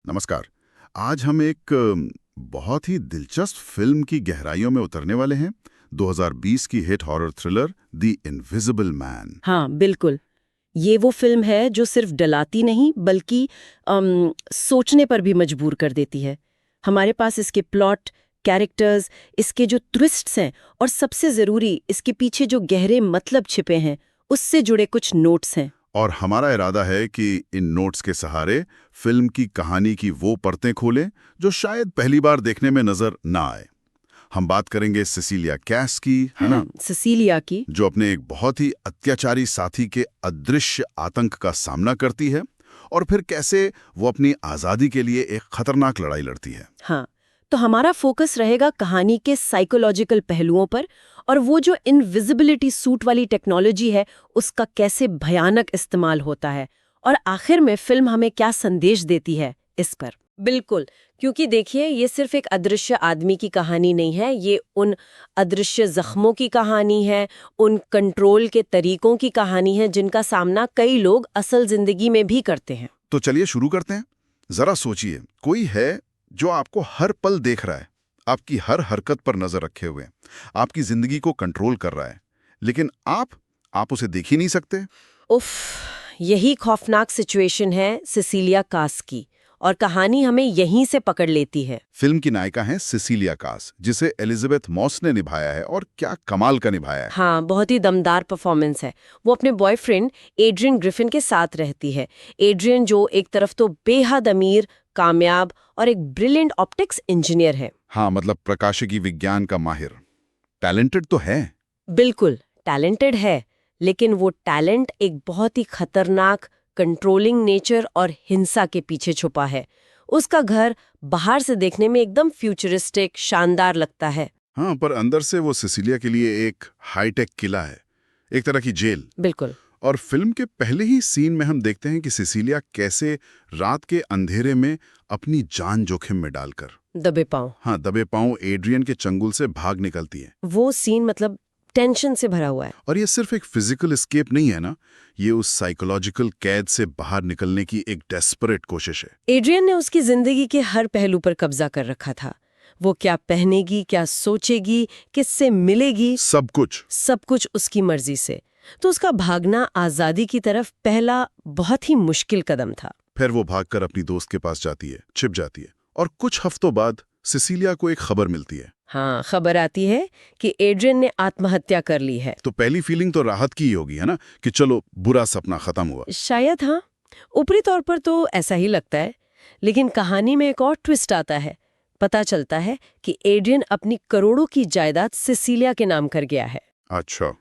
नमस्कार। आज हम एक बहुत ही दिलचस्प फिल्म की गहराइयों में उतरने वाले हैं। 2020 की hit horror thriller the invisible man. हाँ, बिल्कुल। ये वो फिल्म है जो सिर्फ डलाती नहीं बल्कि सोचने पर भी मजबूर कर देती है। हमारे पास इसके प्लॉट, कैरेक्टर्स, इसके जो ट्विस्ट्स हैं और सबसे ज़रूरी इसके पीछे जो गहरे मतलब छिपे हैं, उससे जुड़े कुछ नोट्स हैं। और हमारा इरादा है कि इन नोट्स के सहारे फिल्म की कहानी की वो परतें खोलें जो शायद पहली बार देखने में नजर ना आए। हम बात करेंगे सिसिलिया कैस की, है ना, सिसिलिया की। जो अपने एक बहुत ही अत्याचारी साथी के अदृश्य आतंक का सामना करती है और फिर कैसे वो अपनी आज़ादी के लिए एक खतरनाक लड़ाई लड़ती है। हाँ, तो हमारा फोकस रहेगा कहानी के साइकोलॉजिकल पहलुओं पर और वो जो इनविजिबिलिटी सूट वाली टेक्नोलॉजी है उसका कैसे भयानक इस्तेमाल होता है, और आखिर में फिल्म हमें क्या संदेश देती है इस पर। बिल्कुल, क्योंकि देखिए ये सिर्फ एक अदृश्य आदमी की कहानी नहीं है, ये उन अदृश्य जख्मों की कहानी है, उन कंट्रोल के तरीकों की कहानी है जिनका सामना कई लोग असल जिंदगी में भी करते हैं। तो चलिए शुरू करते हैं। जरा सोचिए, कोई है जो आपको हर पल देख रहा है, आपकी हर हरकत पर नजर रखे हुए, आपकी जिंदगी को कंट्रोल कर रहा है, लेकिन आप उसे देख ही नहीं सकते। उफ, यही खौफनाक सिचुएशन है सिसिलिया कास की, और कहानी हमें यहीं से पकड़ लेती है। फिल्म की नायिका है सिसिलिया कास, जिसे एलिजाबेथ मॉस ने निभाया है, और क्या कमाल का निभाया है। हाँ, बहुत ही दमदार परफॉर्मेंस है। वो अपने बॉयफ्रेंड एड्रियन ग्रिफिन के साथ रहती है। एड्रियन जो एक तरफ तो बेहद अमीर, कामयाब और एक ब्रिलियंट ऑप्टिक्स इंजीनियर है। हाँ, मतलब प्रकाशिकी विज्ञान का माहिर। टैलेंटेड तो है। बिल्कुल टैलेंटेड है, लेकिन वो टैलेंट एक बहुत ही खतरनाक कंट्रोलिंग नेचर और हिंसा के पीछे छुपा है। उसका घर बाहर से देखने में एकदम फ्यूचरिस्टिक, शानदार लगता है। हाँ, पर अंदर से वो सिसिलिया के लिए एक हाईटेक किला है, एक तरह की जेल। बिल्कुल। और फिल्म के पहले ही सीन में हम देखते हैं कि सिसिलिया कैसे रात के अंधेरे में अपनी जान जोखिम में डालकर दबे पांव एड्रियन के चंगुल से भाग निकलती है। वो सीन मतलब टेंशन से भरा हुआ है। और ये सिर्फ एक फिजिकल एस्केप नहीं है ना, ये उस साइकोलॉजिकल कैद से बाहर निकलने की एक डेस्परेट कोशिश है। एड्रियन ने उसकी जिंदगी के हर पहलू पर कब्जा कर रखा था। वो क्या पहनेगी, क्या सोचेगी, किससे मिलेगी, सब कुछ उसकी मर्जी से। तो उसका भागना आजादी की तरफ पहला बहुत ही मुश्किल कदम था। फिर वो भागकर अपनी दोस्त के पास जाती है, छिप जाती है, और कुछ हफ्तों बाद सिसिलिया को एक खबर मिलती है। हाँ, खबर आती है कि एड्रियन ने आत्महत्या कर ली है। तो पहली फीलिंग तो राहत की ही होगी, है ना, कि चलो बुरा सपना खत्म हुआ। शायद हाँ, ऊपरी तौर पर तो ऐसा ही लगता है, लेकिन कहानी में एक और ट्विस्ट आता है। पता चलता है कि एड्रियन अपनी करोड़ों की जायदाद सिसिलिया के नाम कर गया है। अच्छा,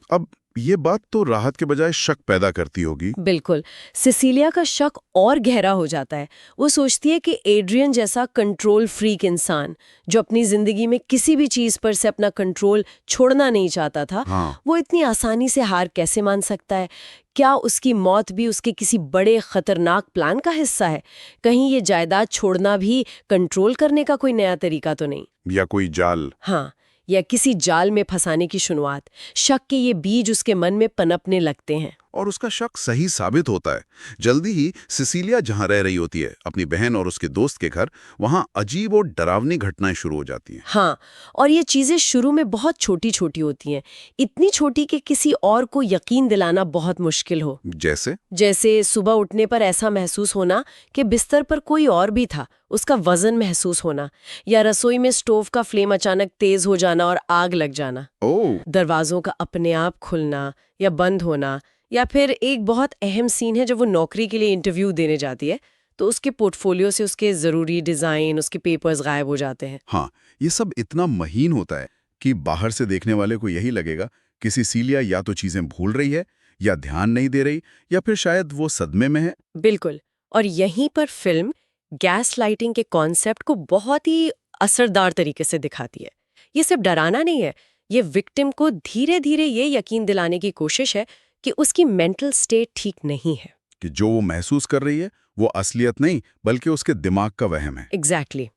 अब ये बात तो राहत के बजाय शक पैदा करती होगी। बिल्कुल, सिसिलिया का शक और गहरा हो जाता है। वो सोचती है कि एड्रियन जैसा कंट्रोल फ्रीक इंसान, जो अपनी जिंदगी में किसी भी चीज पर से अपना कंट्रोल छोड़ना नहीं चाहता था, हाँ। वो इतनी आसानी से हार कैसे मान सकता है? क्या उसकी मौत भी उसके किसी बड़े खतरनाक प्लान का हिस्सा है? कहीं ये जायदाद छोड़ना भी कंट्रोल करने का कोई नया तरीका तो नहीं? या कोई जाल? हाँ, या किसी जाल में फंसाने की शुरुआत। शक के ये बीज उसके मन में पनपने लगते हैं। और उसका शक सही साबित होता है। जल्दी ही सिसिलिया जहां रह रही होती है, अपनी बहन और उसके दोस्त के घर, वहां अजीब और डरावनी घटनाएं शुरू हो जाती हैं। हाँ, और ये चीजें शुरू में बहुत छोटी छोटी होती हैं, इतनी छोटी कि किसी और को यकीन दिलाना बहुत मुश्किल हो। जैसे सुबह उठने पर ऐसा महसूस होना कि बिस्तर पर कोई और भी था, उसका वजन महसूस होना, या रसोई में स्टोव का फ्लेम अचानक तेज हो जाना और आग लग जाना। दरवाजों का अपने आप खुलना या बंद होना, या फिर एक बहुत अहम सीन है जब वो नौकरी के लिए इंटरव्यू देने जाती है तो उसके पोर्टफोलियो से उसके जरूरी डिजाइन, उसके पेपर्स गायब हो जाते हैं। हाँ, ये सब इतना महीन होता है कि बाहर से देखने वाले को यही लगेगा कि सिसिलिया या तो चीजें भूल रही है, या ध्यान नहीं दे रही, या फिर शायद वो सदमे में है। बिल्कुल, और यहीं पर फिल्म गैस लाइटिंग के कॉन्सेप्ट को बहुत ही असरदार तरीके से दिखाती है। ये सिर्फ डराना नहीं है, ये विक्टिम को धीरे धीरे ये यकीन दिलाने की कोशिश है कि उसकी मेंटल स्टेट ठीक नहीं है, कि जो वो महसूस कर रही है वो असलियत नहीं बल्कि उसके दिमाग का वहम है। एग्जैक्टली।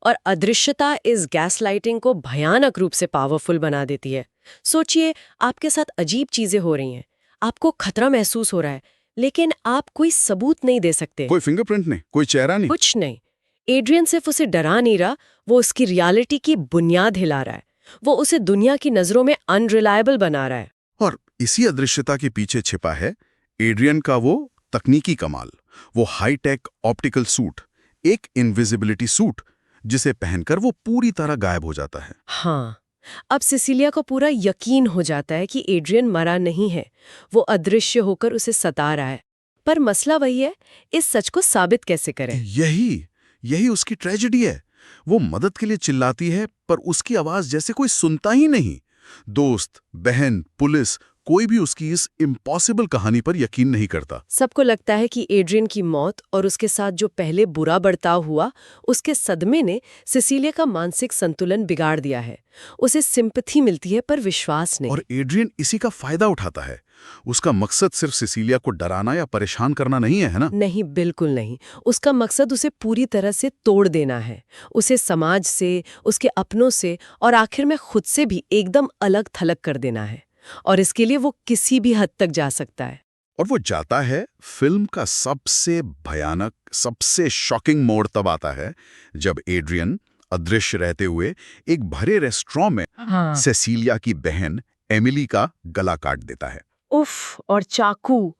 और अदृश्यता इस गैस लाइटिंग को भयानक रूप से पावरफुल बना देती है। सोचिए, आपके साथ अजीब चीजें हो रही हैं, आपको खतरा महसूस हो रहा है, लेकिन आप कोई सबूत नहीं दे सकते। कोई फिंगरप्रिंट नहीं, कोई चेहरा नहीं। कुछ नहीं। एड्रियन सिर्फ उसे डरा नहीं रहा, वो उसकी रियलिटी की बुनियाद हिला रहा है। वो उसे दुनिया की नजरों में अनरिलायबल बना रहा है। और इसी अदृश्यता के पीछे छिपा है एड्रियन का वो तकनीकी कमाल, वो हाईटेक ऑप्टिकल सूट, एक इनविजिबिलिटी सूट जिसे पहनकर वो पूरी तरह गायब हो जाता है। हाँ, अब सिसिलिया को पूरा यकीन हो जाता है कि एड्रियन मरा नहीं है, वो अदृश्य होकर उसे सता रहा है। पर मसला वही है, इस सच को साबित कैसे करें? यही उसकी ट्रेजेडी है। वो मदद के लिए चिल्लाती है पर उसकी आवाज जैसे कोई सुनता ही नहीं। दोस्त, बहन, पुलिस, कोई भी उसकी इस इम्पॉसिबल कहानी पर यकीन नहीं करता। सबको लगता है कि एड्रियन की मौत और उसके साथ जो पहले बुरा बर्ताव हुआ, उसके सदमे ने सिसिलिया का मानसिक संतुलन बिगाड़ दिया है। उसे सिंपैथी मिलती है पर विश्वास नहीं। और एड्रियन इसी का फायदा उठाता है। उसका मकसद सिर्फ सिसिलिया को डराना या परेशान करना नहीं है ना? नहीं, बिल्कुल नहीं। उसका मकसद उसे पूरी तरह से तोड़ देना है। उसे समाज से, उसके अपनों से और आखिर में खुद से भी एकदम अलग थलग कर देना है। और इसके लिए वो किसी भी हद तक जा सकता है। और वो जाता है। फिल्म का सबसे भयानक, सबसे शॉकिंग मोड़ तब आता है जब एड्रियन अदृश्य रहते हुए एक भरे रेस्टोरेंट में सेसिलिया की बहन एमिली का गला काट देता है। उफ, और चाकू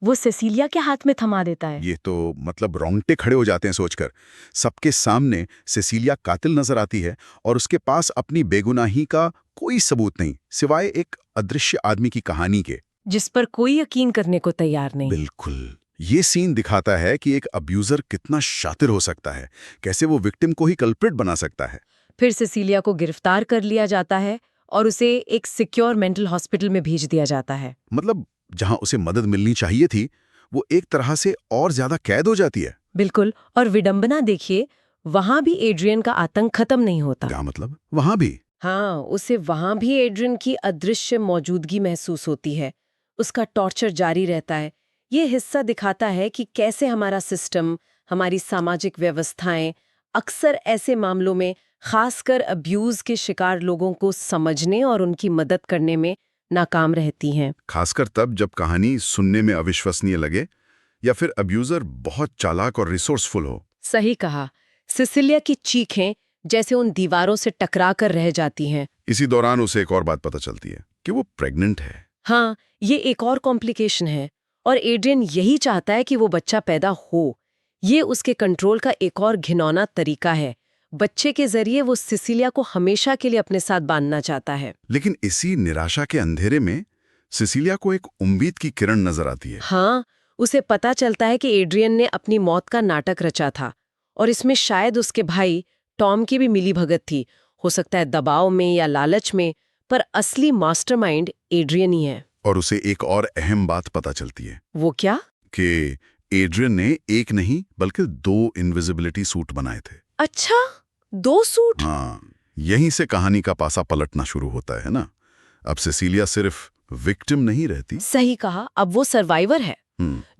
वो सेसिलिया के हाथ में थमा देता है। ये तो मतलब रोंगटे खड़े हो जाते हैं सोचकर। सबके सामने सेसिलिया कातिल नजर आती है और उसके पास अपनी बेगुनाही का कोई सबूत नहीं, सिवाय एक अदृश्य आदमी की कहानी के, जिस पर कोई यकीन करने को तैयार नहीं। बिल्कुल। ये सीन दिखाता है कि एक अब्यूजर कितना शातिर हो सकता है, कैसे वो विक्टिम को ही कल्प्रिट बना सकता है। फिर सेसिलिया को गिरफ्तार कर लिया जाता है और उसे एक सिक्योर मेंटल हॉस्पिटल में भेज दिया जाता है। मतलब जहां उसे मदद मिलनी चाहिए थी, वो एक तरह से और ज्यादा कैद हो जाती है। बिल्कुल। और विडंबना देखिए, वहां भी एड्रियन का आतंक खत्म नहीं होता। क्या मतलब? वहां भी? हाँ, उसे वहां भी एड्रियन की अदृश्य मौजूदगी महसूस होती है। उसका टॉर्चर जारी रहता है। ये हिस्सा दिखाता है कि कैसे हमारा सिस्टम, हमारी सामाजिक व्यवस्थाएं अक्सर ऐसे मामलों में, खासकर अब्यूज के शिकार लोगों को समझने और उनकी मदद करने में नाकाम रहती हैं। खासकर तब जब कहानी सुनने में अविश्वसनीय लगे या फिर अब्यूजर बहुत चालाक और रिसोर्सफुल हो। सही कहा। सिसिलिया की चीखें जैसे उन दीवारों से टकरा कर रह जाती हैं। इसी दौरान उसे एक और बात पता चलती है कि वो प्रेग्नेंट है। हाँ, ये एक और कॉम्प्लिकेशन है और एड्रियन यही चाहता है कि वो बच्चा पैदा हो। ये उसके कंट्रोल का एक और घिनौना तरीका है। बच्चे के जरिए वो सिसिलिया को हमेशा के लिए अपने साथ बांधना चाहता है। लेकिन इसी निराशा के अंधेरे में सिसिलिया को एक उम्मीद की किरण नजर आती है। हाँ, उसे पता चलता है कि एड्रियन ने अपनी मौत का नाटक रचा था और इसमें शायद उसके भाई टॉम की भी मिलीभगत थी। हो सकता है दबाव में या लालच में, पर असली मास्टरमाइंड एड्रियन ही है। और उसे एक और अहम बात पता चलती है। वो क्या? कि एड्रियन ने एक नहीं बल्कि 2 इनविजिबिलिटी सूट बनाए थे। अच्छा, 2 सूट? हाँ, यहीं से कहानी का पासा पलटना शुरू होता है ना। अब सिसिलिया सिर्फ विक्टिम नहीं रहती। सही कहा। अब वो सर्वाइवर है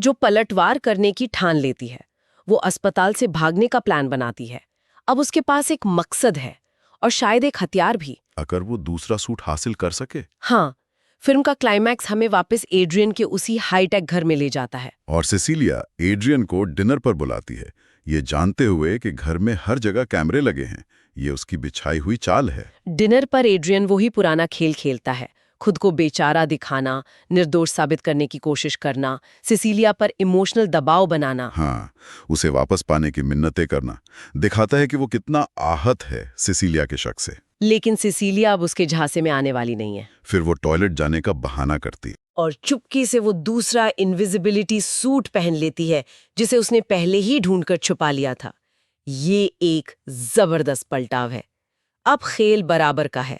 जो पलटवार करने की ठान लेती है। वो अस्पताल से भागने का प्लान बनाती है। अब उसके पास एक मकसद है और शायद एक हथियार भी। अगर वो दूसरा सूट हासिल कर सके। हाँ, फिल्म का क्लाइमैक्स हमें वापस एड्रियन के उसी हाईटेक घर में ले जाता है। और सिसिलिया एड्रियन को डिनर पर बुलाती है, ये जानते हुए कि घर में हर जगह कैमरे लगे हैं। ये उसकी बिछाई हुई चाल है। डिनर पर एड्रियन वही पुराना खेल खेलता है, खुद को बेचारा दिखाना, निर्दोष साबित करने की कोशिश करना, सिसिलिया पर इमोशनल दबाव बनाना। हाँ, उसे वापस पाने की मिन्नतें करना। दिखाता है कि वो कितना आहत है सिसिलिया के शक से। लेकिन सिसिलिया अब उसके झांसे में आने वाली नहीं है। फिर वो टॉयलेट जाने का बहाना करती और चुपके से वो दूसरा इनविजिबिलिटी सूट पहन लेती है जिसे उसने पहले ही ढूंढकर छुपा लिया था। ये एक जबरदस्त पलटाव है। अब खेल बराबर का है,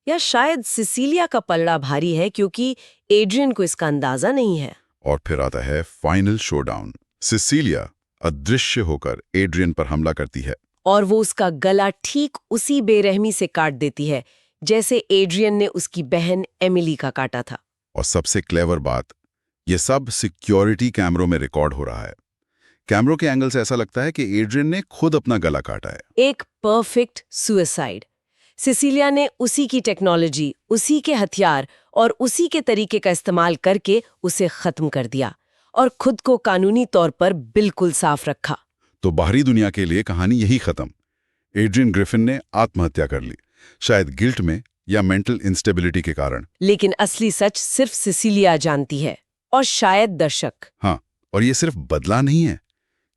या शायद सिसिलिया का पलड़ा भारी है क्योंकि एड्रियन को इसका अंदाजा नहीं है। और फिर आता है फाइनल शोडाउन। सिसिलिया अदृश्य होकर एड्रियन पर हमला करती है और वो उसका गला ठीक उसी बेरहमी से काट देती है जैसे एड्रियन ने उसकी बहन एमिली का काटा था। और सबसे क्लेवर बात, ये सब सिक्योरिटी कैमरों में रिकॉर्ड हो रहा है। कैमरों के एंगल से ऐसा लगता है कि एड्रियन ने खुद अपना गला काटा है। एक परफेक्ट सुसाइड। सिसिलिया ने उसी की टेक्नोलॉजी, उसी के हथियार और उसी के तरीके का इस्तेमाल करके उसे खत्म कर दिया। और खुद को कानूनी तौर पर बिल्कुल साफ रखा। तो बाहरी दुनिया के लिए कहानी यही खत्म। एड्रियन ग्रिफिन ने आत्महत्या कर ली, शायद गिल्ट में या मेंटल इंस्टेबिलिटी के कारण। लेकिन असली सच सिर्फ सिसिलिया जानती है, और शायद दर्शक। हाँ, और ये सिर्फ बदला नहीं है,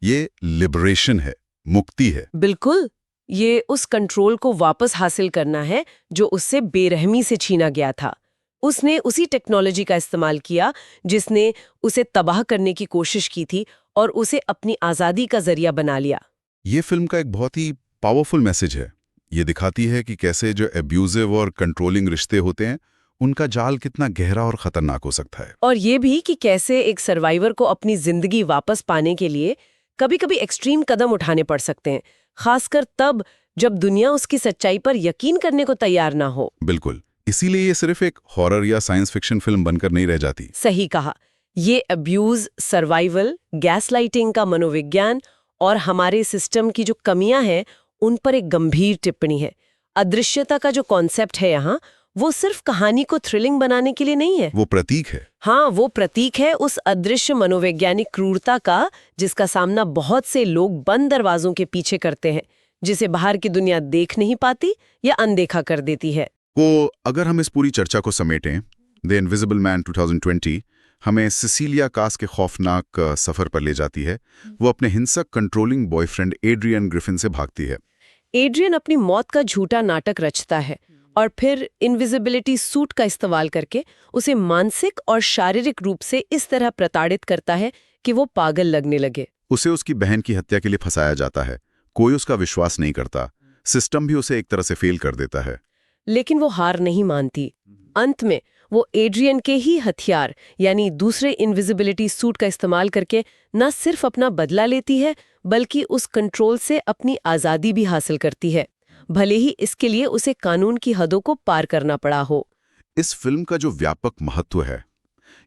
ये लिबरेशन है, मुक्ति है। बिल्कुल, ये उस कंट्रोल को वापस हासिल करना है जो उससे बेरहमी से छीना गया था। उसने उसी टेक्नोलॉजी का इस्तेमाल किया जिसने उसे तबाह करने की कोशिश की थी और उसे अपनी आज़ादी का जरिया बना लिया। ये फिल्म का एक बहुत ही पावरफुल मैसेज है। ये दिखाती है कि कैसे जो एब्यूजिव और कंट्रोलिंग रिश्ते होते हैं, उनका जाल कितना गहरा और खतरनाक हो सकता है। और ये भी कि कैसे एक सर्वाइवर को अपनी जिंदगी वापस पाने के लिए कभी-कभी एक्सट्रीम कदम उठाने पड़ सकते हैं, खासकर तब जब दुनिया उसकी सच्चाई पर यकीन करने को तैयार ना हो। बिल्कुल, इसीलिए ये सिर्फ एक हॉरर या साइंस फिक्शन फिल्म बनकर नहीं रह जाती। सही कहा, ये अब्यूज, सर्वाइवल, गैसलाइटिंग का मनोविज्ञान और हमारे सिस्टम की जो कमियां हैं उन पर एक गंभीर टिप्पणी है। अदृश्यता का जो कॉन्सेप्ट है यहाँ, वो सिर्फ कहानी को थ्रिलिंग बनाने के लिए नहीं है। वो प्रतीक है। हाँ, वो प्रतीक है उस अदृश्य मनोवैज्ञानिक क्रूरता का जिसका सामना बहुत से लोग बंद दरवाजों के पीछे करते हैं, जिसे बाहर की दुनिया देख नहीं पाती या अनदेखा कर देती है। तो अगर हम इस पूरी चर्चा को समेटें, द इनविजिबल मैन 2020 हमें सिसिलिया कास के खौफनाक सफर पर ले जाती है। वो अपने हिंसक कंट्रोलिंग बॉयफ्रेंड एड्रियन ग्रिफिन से भागती है। एड्रियन अपनी मौत का झूठा नाटक रचता है और फिर इनविजिबिलिटी सूट का इस्तेमाल करके उसे मानसिक और शारीरिक रूप से इस तरह प्रताड़ित करता है कि वो पागल लगने लगे। उसे उसकी बहन की हत्या के लिए फंसाया जाता है। कोई उसका विश्वास नहीं करता। सिस्टम भी उसे एक तरह से फेल कर देता है। लेकिन वो हार नहीं मानती। अंत में वो एड्रियन के ही हथियार यानी दूसरे इनविजिबिलिटी सूट का इस्तेमाल करके न सिर्फ अपना बदला लेती है, बल्कि उस कंट्रोल से अपनी आज़ादी भी हासिल करती है, भले ही इसके लिए उसे कानून की हदों को पार करना पड़ा हो। इस फिल्म का जो व्यापक महत्व है,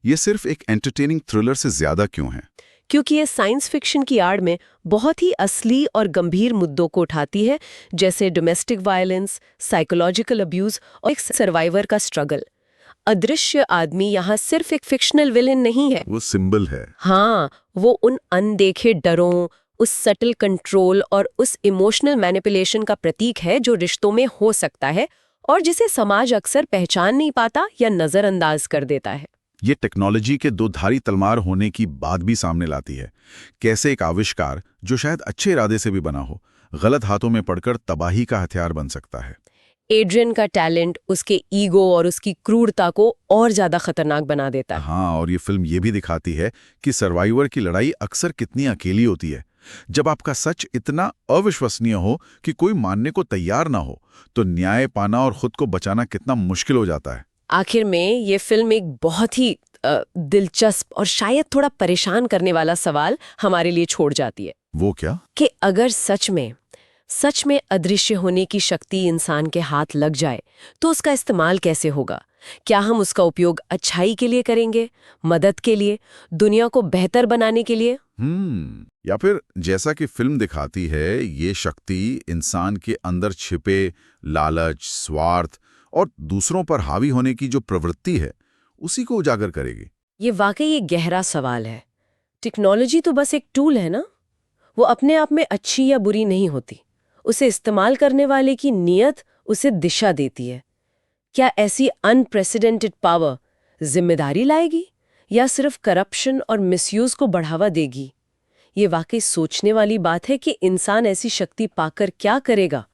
ये सिर्फ एक एंटरटेनिंग थ्रिलर से ज्यादा क्यों है? क्योंकि ये साइंस फिक्शन की आड़ में बहुत ही असली और गंभीर मुद्दों को उठाती है, जैसे डोमेस्टिक वायलेंस, साइकोलॉजिकल अब्यूज और एक सर्वाइवर का स्ट्रगल। अदृश्य आदमी यहाँ सिर्फ एक फिक्शनल विलेन नहीं है, वो सिंबल है। हाँ, वो उन अनदेखे डरों, उस सटल कंट्रोल और उस इमोशनल मैनिपुलेशन का प्रतीक है जो रिश्तों में हो सकता है और जिसे समाज अक्सर पहचान नहीं पाता या नजरअंदाज कर देता है। ये टेक्नोलॉजी के दो धारी तलवार होने की बात भी सामने लाती है। कैसे एक आविष्कार जो शायद अच्छे इरादे से भी बना हो, गलत हाथों में पड़कर तबाही का हथियार बन सकता है। एड्रियन का टैलेंट उसके ईगो और उसकी क्रूरता को और ज्यादा खतरनाक बना देता है। हाँ, और ये फिल्म ये भी दिखाती है कि सर्वाइवर की लड़ाई अक्सर कितनी अकेली होती है। जब आपका सच इतना अविश्वसनीय हो कि कोई मानने को तैयार ना हो, तो न्याय पाना और खुद को बचाना कितना मुश्किल हो जाता है। आखिर में ये फिल्म एक बहुत ही दिलचस्प और शायद थोड़ा परेशान करने वाला सवाल हमारे लिए छोड़ जाती है। वो क्या? कि अगर सच में अदृश्य होने की शक्ति इंसान के हाथ लग जाए तो उसका इस्तेमाल कैसे होगा? क्या हम उसका उपयोग अच्छाई के लिए करेंगे, मदद के लिए, दुनिया को बेहतर बनाने के लिए? या फिर जैसा कि फिल्म दिखाती है, ये शक्ति इंसान के अंदर छिपे लालच, स्वार्थ और दूसरों पर हावी होने की जो प्रवृत्ति है, उसी को उजागर करेगी। ये वाकई एक गहरा सवाल है। टेक्नोलॉजी तो बस एक टूल है ना, वो अपने आप में अच्छी या बुरी नहीं होती। उसे इस्तेमाल करने वाले की नीयत उसे दिशा देती है। क्या ऐसी अनप्रेसिडेंटेड पावर जिम्मेदारी लाएगी या सिर्फ करप्शन और मिसयूज को बढ़ावा देगी? ये वाकई सोचने वाली बात है कि इंसान ऐसी शक्ति पाकर क्या करेगा।